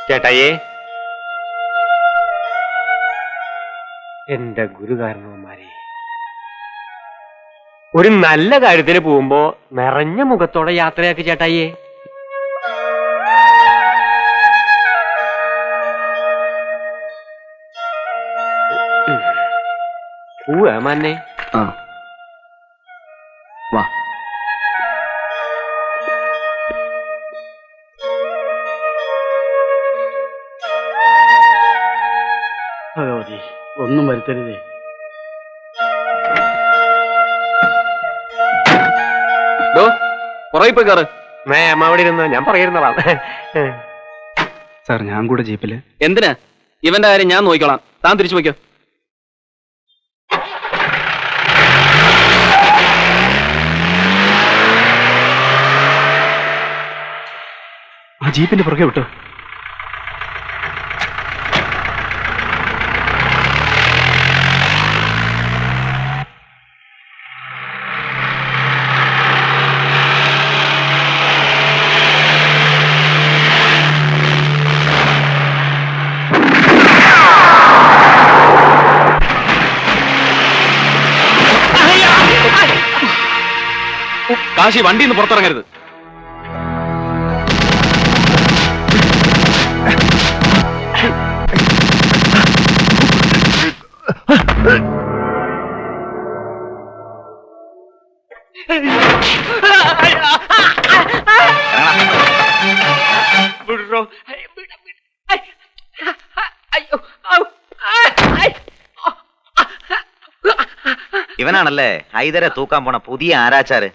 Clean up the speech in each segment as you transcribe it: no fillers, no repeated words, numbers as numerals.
ചേട്ടായേ, എന്റെ ഗുരുകാരണവന്മാരെ, ഒരു നല്ല കാര്യത്തിന് പോകുമ്പോ നിറഞ്ഞ മുഖത്തോടെ യാത്രയാക്കി ചേട്ടായേ. മന്നെ വാ. ഭഗവതി, ഒന്നും വരുത്തരുതേ. പുറകെ പോയി കയറ്. അവിടെ ഇരുന്ന് ഞാൻ പറയുന്നതാണ്. സാർ, ഞാൻ കൂടെ ജീപ്പില്. എന്തിനാ? ഇവന്റെ കാര്യം ഞാൻ നോക്കിക്കോളാം. താൻ തിരിച്ചു പോയിക്കോ. ആ ജീപ്പിന്റെ പുറകെ വിട്ടോ. കാശി, വണ്ടിയിൽ നിന്ന് പുറത്തിറങ്ങരുത്. ഇവനാണല്ലേ ഹൈദരെ തൂക്കാൻ പോണ പുതിയ ആരാച്ചാര്.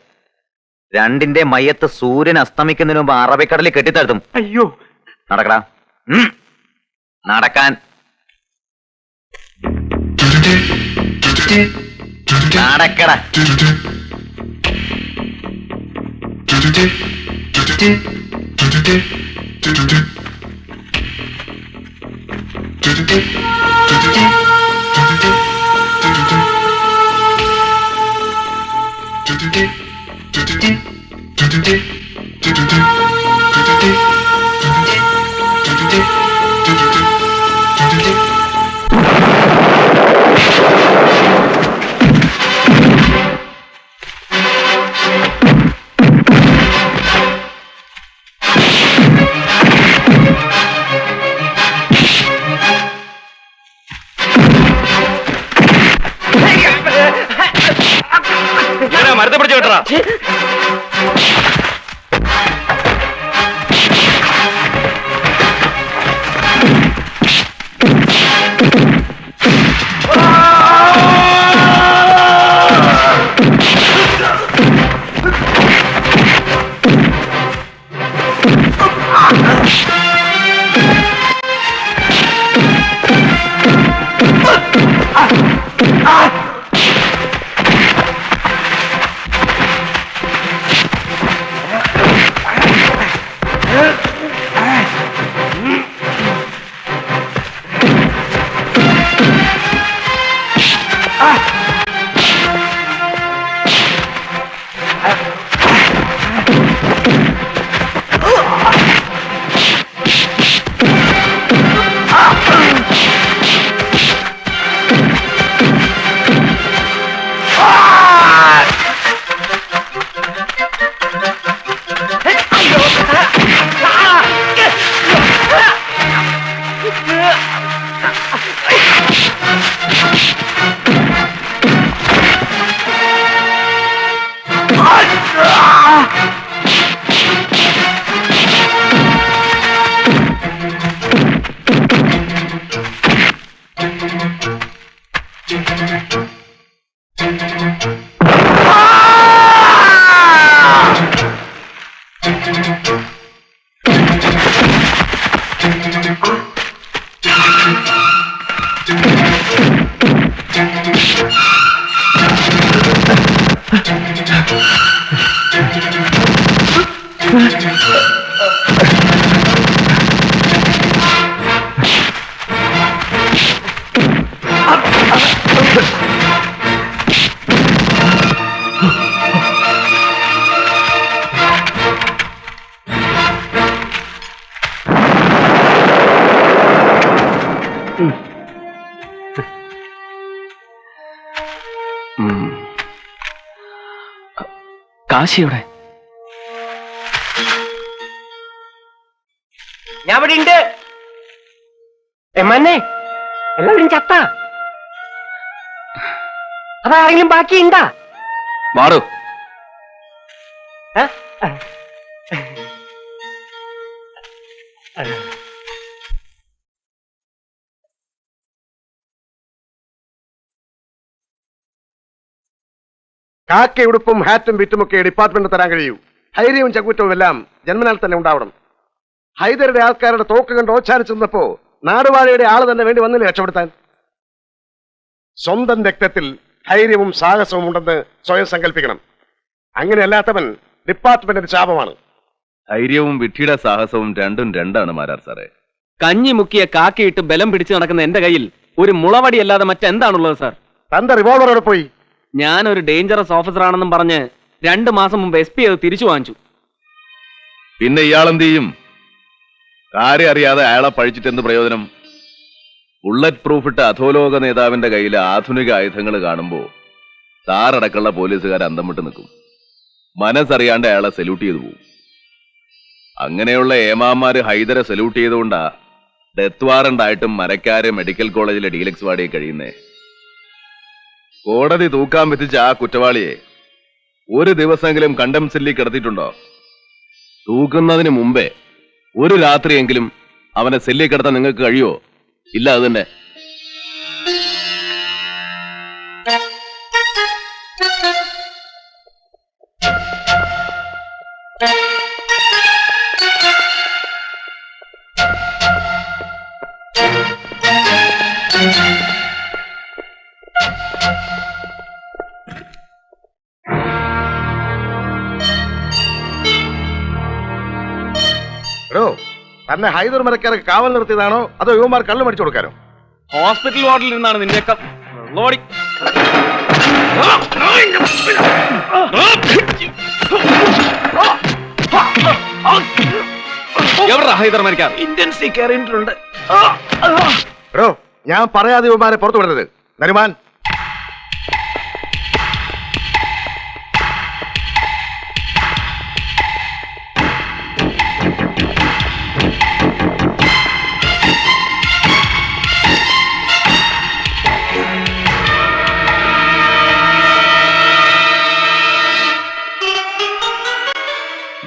രണ്ടിന്റെ മയ്യത്ത് സൂര്യൻ അസ്തമിക്കുന്നതിന് മുമ്പ് അറബിക്കടലിൽ കെട്ടിത്താഴ്ത്തും. അയ്യോ, നടക്കടാ. നടക്കാൻ. നടക്കടാ. മരത്തെ പിടിച്ചു കേട്ടാ. കാശിയുടെ ഞാൻ ഇവിടെ ഉണ്ട്. എമ്മന്നെ എല്ലാവരും ചത്ത. അതാരെങ്കിലും ബാക്കിയുണ്ടാ? മാറു. ഏ? കാക്കയുടുപ്പും ഹാറ്റും വിറ്റുമൊക്കെ ഡിപ്പാർട്ട്മെന്റ് തരാൻ കഴിയൂ. ഹൈര്യവും ചങ്കുറ്റവും എല്ലാം ജന്മനാൽ തന്നെ ഉണ്ടാവണം. ഹൈദരുടെ ആൾക്കാരുടെ തോക്ക് കണ്ട് ഓച്ചാനിച്ചു നിന്നപ്പോ നാടുവാഴയുടെ ആള് തന്നെ വേണ്ടി വന്നില്ല രക്ഷപ്പെടുത്താൻ. സ്വന്തം രക്തത്തിൽ ധൈര്യവും സാഹസവും ഉണ്ടെന്ന് സ്വയം സങ്കല്പിക്കണം. അങ്ങനെയല്ലാത്തവൻ ഡിപ്പാർട്ട്മെന്റിന്റെ ശാപമാണ്. ധൈര്യവും വിഡ്ഢിയുടെ സാഹസവും രണ്ടും രണ്ടാണ് മാരാർ സാറേ. കഞ്ഞി മുക്കിയ കാക്കയിട്ട് ബലം പിടിച്ചു നടക്കുന്ന എന്റെ കയ്യിൽ ഒരു മുളവടി അല്ലാതെ മറ്റെന്താണുള്ളത് സാർ? തന്റെ റിവോൾവറോടെ പോയി. ഞാൻ ഒരു ഡേഞ്ചറസ് ഓഫീസർ ആണെന്നും പറഞ്ഞ് 2 മാസം മുമ്പ് SP അത് തിരിച്ചു വാങ്ങിച്ചു. പിന്നെ ഇയാളെന്ത് ചെയ്യും? കാര്യം അറിയാതെ അയാളെ പഴിച്ചിട്ടെന്ത് പ്രയോജനം? ബുള്ളറ്റ് പ്രൂഫ് ഇട്ട അധോലോക നേതാവിന്റെ കയ്യിലെ ആധുനിക ആയുധങ്ങൾ കാണുമ്പോ സാറടക്കമുള്ള പോലീസുകാർ അന്തം വിട്ട് നിൽക്കും. മനസ്സറിയാണ്ട് അയാളെ സല്യൂട്ട് ചെയ്തു പോകും. അങ്ങനെയുള്ള ഏമാമാര് ഹൈദരെ സല്യൂട്ട് ചെയ്തുകൊണ്ടാ ഡെത്ത് വാറണ്ട് ആയിട്ടും മരക്കാര് മെഡിക്കൽ കോളേജിലെ ഡീലക്സ് വാടിയെ കഴിയുന്നേ. കോടതി തൂക്കാൻ പറ്റിച്ച ആ കുറ്റവാളിയെ ഒരു ദിവസമെങ്കിലും കണ്ടം സെല്ലിൽ കിടത്തിയിട്ടുണ്ടോ? തൂക്കുന്നതിന് മുമ്പേ ഒരു രാത്രിയെങ്കിലും അവനെ സെല്ലിൽ കിടത്താൻ നിങ്ങൾക്ക് കഴിയുമോ? ഇല്ല. അത് തന്നെ. എടോ, തന്നെ ഹൈദർ മരക്കാരൊക്കെ കാവൽ നിർത്തിയതാണോ അതോ യുവമാർ കള്ളു മടിച്ചു കൊടുക്കാനോ? ഹോസ്പിറ്റൽ വാർഡിൽ നിന്നാണ് നിന്റെയൊക്കെ വെള്ളോടി. എവിടാ ഹൈദർ മരിക്കാർ? ഇന്റൻസി കയറിയിട്ടുണ്ട്. എടോ, ഞാൻ പറയാതെ യുവമാരെ പുറത്തു വിടരുത്. നരിമാൻ,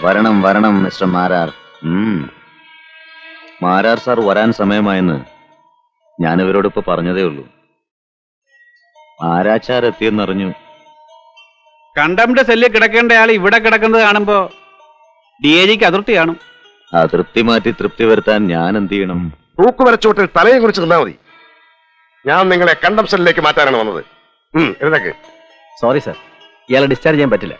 വരണം വരണം മിസ്റ്റർ മാരാർ. മാരാർ സാർ വരാൻ സമയമായെന്ന് ഞാനിവരോടിപ്പോ പറഞ്ഞതേ ഉള്ളൂ. ആരാച്ചാർ എത്തിയെന്നറിഞ്ഞു. കണ്ടംന്റെ സെല്ലിൽ കിടക്കേണ്ടയാൾ ഇവിടെ കിടക്കുന്നത് കാണുമ്പോ DAGക്ക് അതൃപ്തി കാണും. ആ തൃപ്തി മാറ്റി തൃപ്തി വരുത്താൻ ഞാൻ എന്ത് ചെയ്യണം? തൂക്കുമരച്ചോട്ടിൽ തലയെ കുറിച്ച് നിന്നാ മതി. ഞാൻ നിങ്ങളെ കണ്ടം സെല്ലിലേക്ക് മാറ്റാനാണ് വന്നത്. എഴുതക്ക്. സോറി സർ, ഇയാളെ ഡിസ്ചാർജ് ചെയ്യാൻ പറ്റില്ല.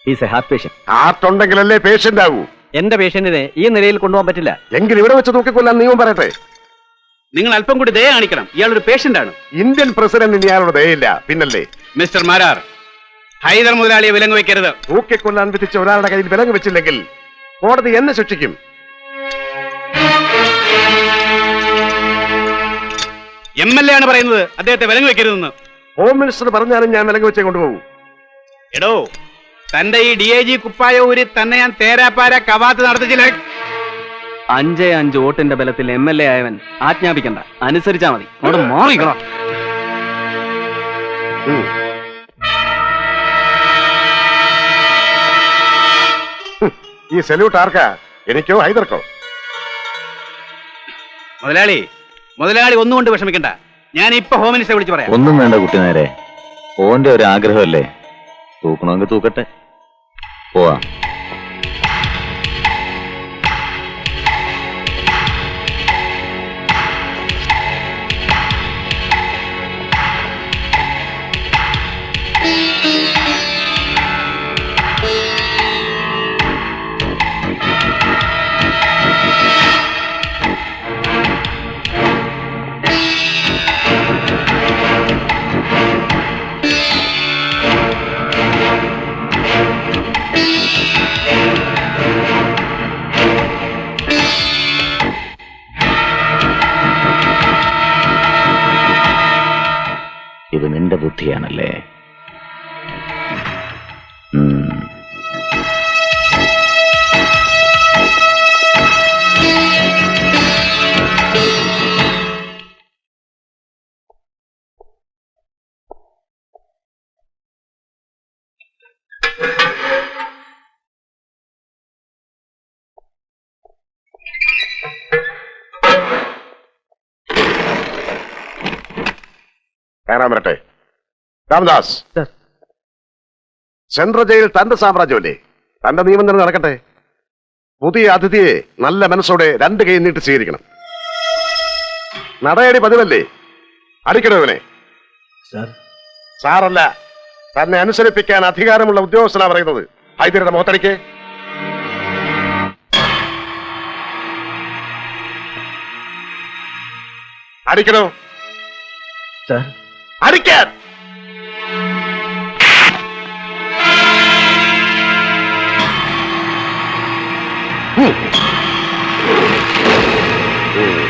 He's a heart patient. Heart ഉണ്ടെങ്കിലല്ലേ പേഷ്യന്റ് ആകൂ. എന്റെ പേഷ്യന്റിനെ ഈ നിലയിൽ കൊണ്ടുപോകാൻ പറ്റില്ല. എങ്കിൽ ഇവിടെ വെച്ച് തൂക്കിക്കൊല്ലാൻ നിയമം പറയട്ടെ. നിങ്ങൾ അല്പം കൂടി ദയ കാണിക്കണം. ഇയാളൊരു പേഷ്യന്റ് ആണ്. ഇന്ത്യൻ പ്രസിഡന്റിന് ഇയാളുടെ ദയയില്ല, പിന്നല്ലേ? മിസ്റ്റർ മാരാർ, ഹൈദർ മുതലാളിയെ വിലങ്ങ് വെക്കരുത്. തൂക്കിക്കൊല്ലാൻ വിധിച്ച ഒരാളുടെ കയ്യിൽ വിലങ്ങ് വെച്ചില്ലെങ്കിൽ കോടതി എന്നെ ശിക്ഷിക്കും. MLA ആണ് പറയുന്നത് അദ്ദേഹത്തെ വിലങ്ങ് വെക്കരുതെന്ന്. ഹോം മിനിസ്റ്റർ പറഞ്ഞാലും ഞാൻ വിലങ്ങ് വെച്ചേ കൊണ്ടുപോകും. എടോ, തന്റെ ഈ DAG കുപ്പായ ഊരി തന്നെ ഞാൻ തേരാപ്പാര കവാത്ത് നടത്തിച്ചില്ല. 5 വോട്ടിന്റെ ബലത്തിൽ MLA ആയവൻ ആജ്ഞാപിക്കണ്ട, അനുസരിച്ചാ മതി. അവിടെ മാറിക്കണം. ഈ സല്യൂട്ട് ആർക്കാ? എനിക്കോ ഹൈദർക്കോ? മുതലാളി ഒന്നുകൊണ്ട് വിഷമിക്കണ്ട. ഞാൻ ഇപ്പൊ ഹോം മിനിസ്റ്ററെ വിളിച്ചു പറയാം. ഒന്നും വേണ്ട കുട്ടി നേരെ. ഓന്റെ ഒരു ആഗ്രഹമല്ലേ, തൂക്കണമെങ്കിൽ തൂക്കട്ടെ. പോവാ. ബുദ്ധിയാണല്ലേ. ഉം. കയറാൻ വരട്ടെ. രാമദാസ്, സെൻട്രൽ ജയിൽ തന്റെ സാമ്രാജ്യമല്ലേ, തന്റെ നിയമം തന്നെ നടക്കട്ടെ. പുതിയ അതിഥിയെ നല്ല മനസ്സോടെ രണ്ട് കൈ നീട്ടി സ്വീകരിക്കണം. നടയടി പതിവല്ലേ, അടിക്കണോ ഇവനെ? സാറല്ല, തന്നെ അനുസരിപ്പിക്കാൻ അധികാരമുള്ള ഉദ്യോഗസ്ഥനാ പറയുന്നത്. ഹൈദരുടെ മുഖത്തടിക്ക്. അടിക്കണോ? അടിക്കാൻ.